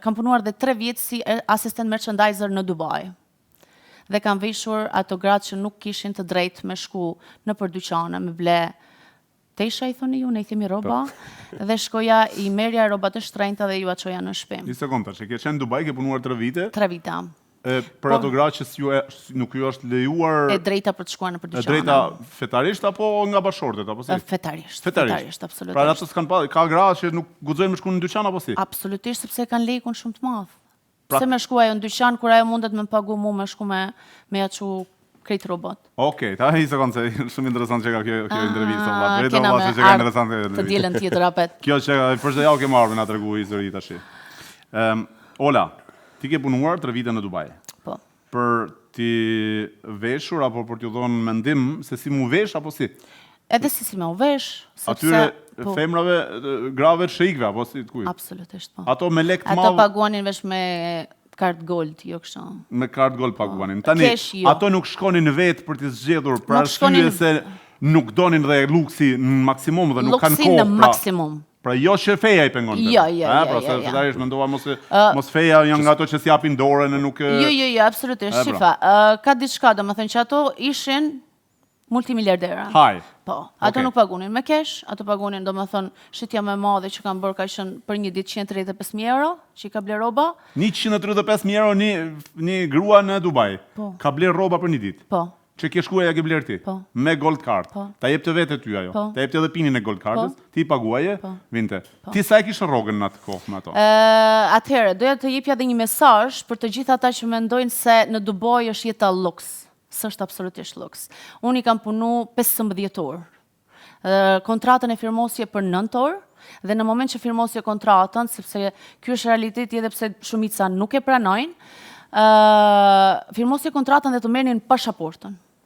kam punuar dhe 3 vjet si asistent merchandiser në Dubai. Dhe kam veshur ato gratë që nuk kishin të drejtë me shku në për dyqane, me ble tesha, i thoni ju, ne i themi roba, dhe shkoja i merja roba të shtrenjta dhe ju aqoja në shtëpi. Një sekundë, që ke qenë në Dubai, ke punuar 3 vite? 3 vite. Për ato gratë që nuk ju është lejuar... E drejta për të shkuar në për dyqane. E drejta fetarisht apo nga bashortet, apo si? Fetarisht, absolutisht. Pra ato s'kan pa, ka gratë që nuk guxojnë me shku në dyqan, apo si? Absolutisht, sepse kanë lekun shumë të madh. Se me shku ajo në dyqan, kur ajo mundet me pagu mu me shku me jaqu krejt robot. Okej, ta një sekundë, se shumë interesant që ka kjo intervjistë. Kena me art të dielën tjetër apet. Kjo që përse ja u ke marrë me nga tregu histori tash. Ola, ti ke punuar 3 vite në Dubai. Po. Për ti veshur apo për t'ju dhënë mendim se si mu vesh apo si? Edhe si me u vesh, atyre femrave, grave të shejkve apo si të kuj? Absolutisht, po. Ato me lek të madh. Ato paguanin vesh me kart gold, jo kështu. Me kart gold paguanin. Tani ato nuk shkonin vetë për të zgjedhur për arsye se nuk donin dhe luksi në maksimum dhe nuk kanë kohë. Luksi në maksimum. Pra jo që feja i pengon të. Jo. Pra se fetarisht mendova mos feja janë nga ato që si japin dorën e nuk... Jo, absolutisht, shifa. Ka diçka, domethënë që ato ishin multimiliardera. Haj. Po, ato nuk pagunin me cash, ato pagunin domethënë shitja më e madhe që kanë bërë ka qenë për një ditë 135.000 euro, që i ka bler rroba. 135.000 euro një grua në Dubai. Ka bler rroba për një ditë. Po. Që ke shkuar ja ke bler ti, me gold card. Ta jep të vetë ty ajo. Ta jep të edhe pinin e gold cardës, ti i paguaje, vinte. Ti sa e kishe rrogën në atë kohë me ato? Atëherë, doja të jepja dhe një mesazh për të gjithë ata që mendojnë se në Dubai është jeta luks. S'është absolutisht luks. Unë i kam punu 15 orë. Kontratën e firmosje për 9 orë, dhe në moment që firmosje kontratën, sepse ky është realiteti edhe pse shumica nuk e pranojnë, firmosje kontratën dhe të merrnin pasaportën.